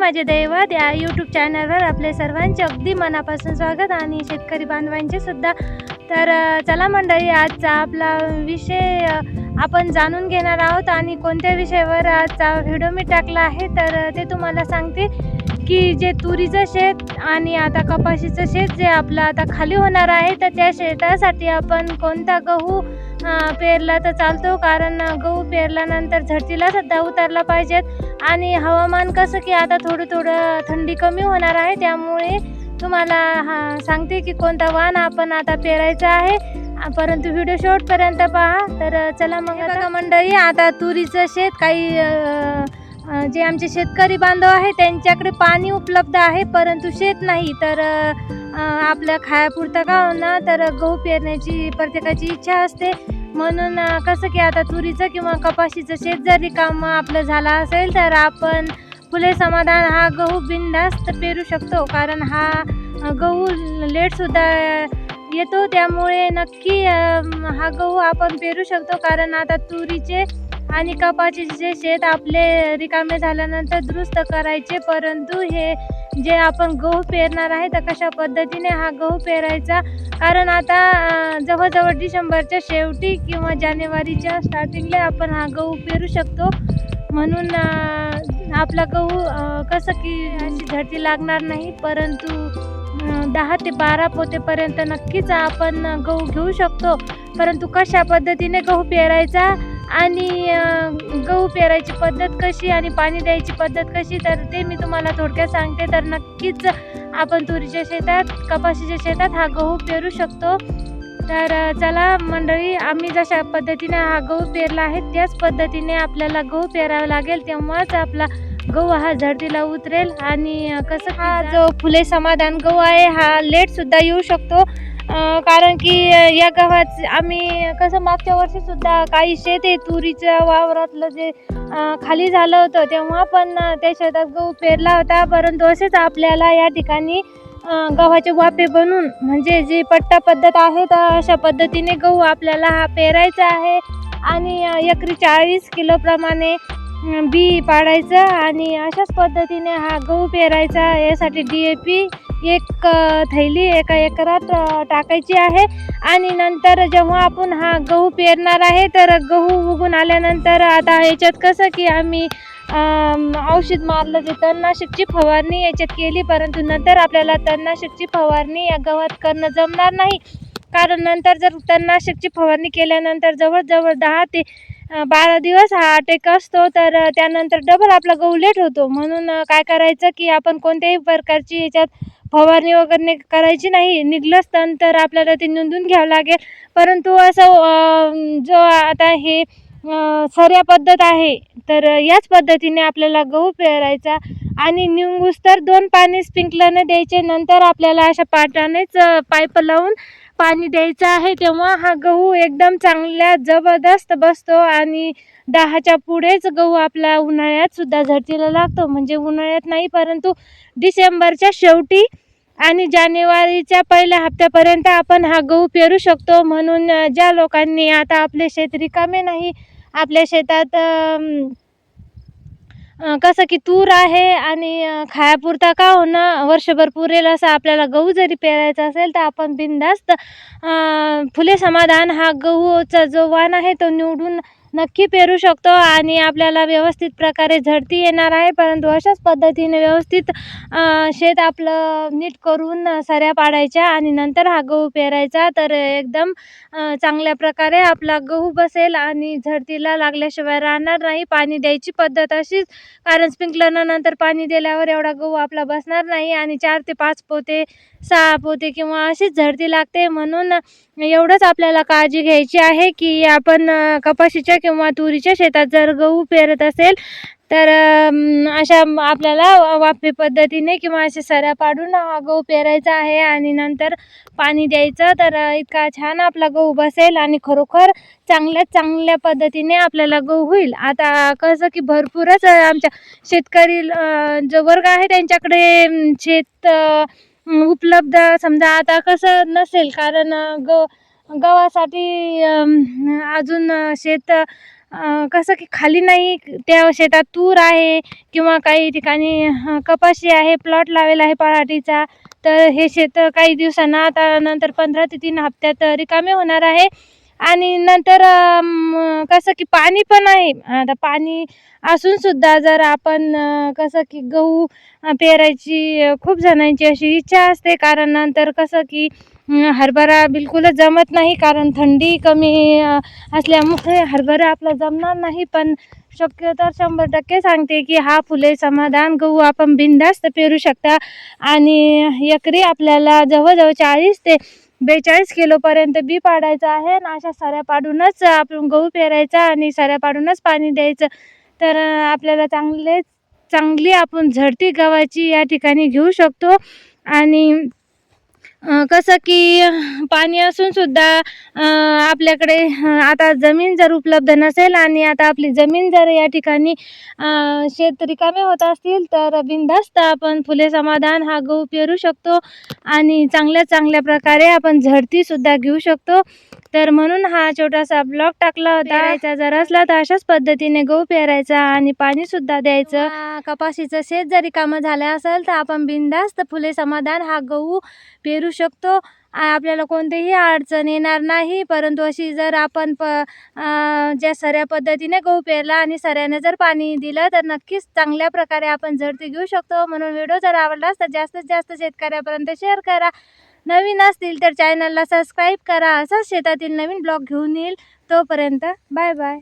माझे दैवत या यूट्यूब चॅनलवर आपले सर्वांचे अगदी मनापासून स्वागत आणि शेतकरी बांधवांचे सुद्धा। तर चला मंडळी, आजचा आपला विषय आपण जाणून घेणार आहोत आणि कोणत्या विषयावर आजचा व्हिडिओ मी टाकला आहे तर ते तुम्हाला सांगते की जे तुरीचं शेत आणि आता कपाशीचं शेत जे आपलं आता खाली होणार आहे तर त्या शेतासाठी आपण कोणता गहू पेरला तर चालतो, कारण गहू पेरल्यानंतर झडतीला सुद्धा उतरला पाहिजेत आणि हवामान कसं की आता थोडं थंडी कमी होणार आहे, त्यामुळे तुम्हाला सांगते की कोणता वाण आपण आता पेरायचा आहे, परंतु व्हिडिओ शेवटपर्यंत पहा। तर चला मग बघा मंडळी, आता तुरीचं शेत काही जे आमचे शेतकरी बांधव आहे त्यांच्याकडे पाणी उपलब्ध आहे परंतु शेत नाही, तर आपल्या खायापुरता का होईना तर गहू पेरण्याची प्रत्येकाची इच्छा असते। म्हणून कसं की आता तुरीचं किंवा कपाशीचं शेत जर रिकाम आपलं झाला असेल तर आपण फुले समाधान हा गहू बिनधास्त पेरू शकतो, कारण हा गहू लेटसुद्धा येतो, त्यामुळे नक्की हा गहू आपण पेरू शकतो। कारण आता तुरीचे आणि कपाशीचे शेत आपले रिकामे झाल्यानंतर दुरुस्त करायचे, परंतु हे जे आपण गहू पेरणार आहे तर कशा पद्धतीने हा गहू पेरायचा, कारण आता जवळजवळ डिसेंबरच्या शेवटी किंवा जानेवारीच्या स्टार्टिंगला आपण हा गहू पेरू शकतो। म्हणून आपला गहू कसं की अशी झडती लागणार नाही, परंतु 10 ते 12 पोतेपर्यंत नक्कीच आपण गहू घेऊ शकतो। परंतु कशा पद्धतीने गहू पेरायचा आणि गहू पेरायची पद्धत कशी आणि पाणी द्यायची पद्धत कशी, तर ते मी तुम्हाला थोडक्यात सांगते। तर नक्कीच आपण तुरीच्या शेतात, कपाशीच्या शेतात हा गहू पेरू शकतो। तर चला मंडळी, आम्ही जशा पद्धतीने हा गहू पेरला आहे त्याच पद्धतीने आपल्याला गहू पेरावा लागेल, तेव्हाच आपला गहू हा झडतीला उतरेल। आणि कसं हा जो फुले समाधान गहू आहे हा लेटसुद्धा येऊ शकतो, कारण की या गव्हात आम्ही कसं मागच्या वर्षी सुद्धा काही शेत आहे तुरीच्या वावरातलं जे खाली झालं होतं तेव्हा पण त्या शेतात गहू पेरला होता, परंतु असेच आपल्याला या ठिकाणी गव्हाचे वाफे बनवून म्हणजे जी पट्टा पद्धत आहे तर अशा पद्धतीने गहू आपल्याला हा पेरायचा आहे आणि एकरी 40 किलो प्रमाणे बी पाडायचं आणि अशाच पद्धतीने हा गहू पेरायचा। यासाठी DAP 1 थैली एका एकरात टाकायची आहे आणि नंतर जेव्हा आपण हा गहू पेरणार आहे तर गहू उगून आल्यानंतर आता याच्यात कसं की आम्ही औषध मारलं, जे तणनाशकची फवारणी याच्यात केली, परंतु नंतर आपल्याला तणनाशकची फवारणी या गव्हात करणं जमणार नाही, कारण नंतर जर तणनाशकची फवारणी केल्यानंतर जवळजवळ 10 ते 12 दिवस हा अटॅक असतो, तर त्यानंतर डबल आपला गहू लेट होतो। म्हणून काय करायचं की आपण कोणत्याही प्रकारची याच्यात फवारणी वगैरे करायची नाही, निघलंच तण तर आपल्याला ते निंदून घ्यावं लागेल। परंतु असं जो आता हे सऱ्या पद्धत आहे तर याच पद्धतीने आपल्याला गहू पेरायचा आणि निंगूस तर 2 पाणी स्प्रिंकलरने द्यायचे, नंतर आपल्याला अशा पाटानेच पाईप लावून पाणी द्यायचं आहे, तेव्हा हा गहू एकदम चांगल्या जबरदस्त बसतो आणि 10च्या पुढेच गहू आपला उन्हाळ्यात सुद्धा झडतीला लागतो। म्हणजे उन्हाळ्यात नाही परंतु डिसेंबरच्या शेवटी आणि जानेवारीच्या पहिल्या हप्त्यापर्यंत आपण हा गहू पेरू शकतो। म्हणून ज्या लोकांनी आता आपले शेत रिकामे नाही, आपल्या शेतात कसं की तूर आहे आणि खायापुरता का होईना वर्षभर पुरेल असा आपल्याला गहू जरी पेरायचा असेल तर आपण बिनधास्त फुले समाधान हा गहूचा जो वाण आहे तो निवडून नक्की पेरू शकतो आणि आपल्याला व्यवस्थित प्रकारे झडती येणार आहे। परंतु अशाच पद्धतीने व्यवस्थित शेत आपलं नीट करून सऱ्या पाडायच्या आणि नंतर हा गहू पेरायचा, तर एकदम चांगल्या प्रकारे आपला गहू बसेल आणि झडतीला लागल्याशिवाय राहणार नाही। पाणी द्यायची पद्धत अशीच, कारण स्प्रिंकलरनं नंतर पाणी दिल्यावर एवढा गहू आपला बसणार नाही आणि 4 ते 5 पोते 6 पोते किंवा अशीच झडती लागते। म्हणून एवढंच आपल्याला काळजी घ्यायची आहे की आपण कपाशीच्या किंवा तुरीच्या शेतात जर गहू पेरत असेल तर अशा आपल्याला वाफे पद्धतीने किंवा अशा सऱ्या पाडून हा गहू पेरायचा आहे आणि नंतर पाणी द्यायचं, तर इतका छान आपला गहू बसेल आणि खरोखर चांगल्या पद्धतीने आपल्याला गहू होईल। आता कसं की भरपूरच आमच्या शेतकरी जो वर्ग आहे त्यांच्याकडे शेत उपलब्ध समजा आता कसं नसेल, कारण गव्हासाठी अजून शेत कसं की खाली नाही, त्या शेतात तूर आहे किंवा काही ठिकाणी कपाशी आहे, प्लॉट लावेला आहे पराठीचा. तर हे शेत काही दिवसांना आता नंतर 15 ते 3 हप्त्यात रिकामे होणार आहे. आणि नंतर कसं की पाणी पण आहे. आता पाणी असून सुद्धा जर आपण कसं की गहू पेरायची खूप जणांची अशी इच्छा असते, कारण नंतर कसं की हरभरा बिलकुलच जमत नाही, कारण थंडी कमी असल्यामुळे हरभरा आपला जमणार नाही. पण शक्यतो 100% सांगते की हा फुले समाधान गहू आपण बिनधास्त पेरू शकता. आणि एकरी आपल्याला जवळजवळ 40 ते 42 किलोपर्यंत बी पाडायचं आहे. आणि अशा सऱ्या पाडूनच आपण गहू पेरायचा आणि सऱ्या पाडूनच पाणी द्यायचं. तर आपल्याला चांगली आपण झडती गव्हाची या ठिकाणी घेऊ शकतो. आणि कसं की पाणी असून सुद्धा आपल्याकडे आता जमीन जर उपलब्ध नसेल आणि आता आपली जमीन जर या ठिकाणी शेत रिकामे होत असतील, तर बिनधास्त आपण फुले समाधान हा गहू पेरू शकतो आणि चांगल्या प्रकारे आपण झडतीसुद्धा घेऊ शकतो. तर म्हणून हा छोटासा ब्लॉग टाकला होता. पेरायचा जर असला तर अशाच पद्धतीने गहू पेरायचा आणि पाणीसुद्धा द्यायचं. कपाशीचं शेत जर रिकामं झालं असेल तर आपण बिनधास्त फुले समाधान हा गहू पेरू शकतो. आपल्याला कोणतीही अडचण येणार नाही. परंतु अशी जर आपण ज्या सऱ्या पद्धतीने गहू पेरला आणि सऱ्याने जर पाणी दिलं तर नक्कीच चांगल्या प्रकारे आपण झडती घेऊ शकतो. म्हणून व्हिडिओ जर आवडलास तर जास्तीत जास्त शेतकऱ्यापर्यंत शेअर करा. नवीन असतील तर चॅनलला सबस्क्राईब करा. असाच शेतातील नवीन ब्लॉग घेऊन येईल. तोपर्यंत बाय बाय.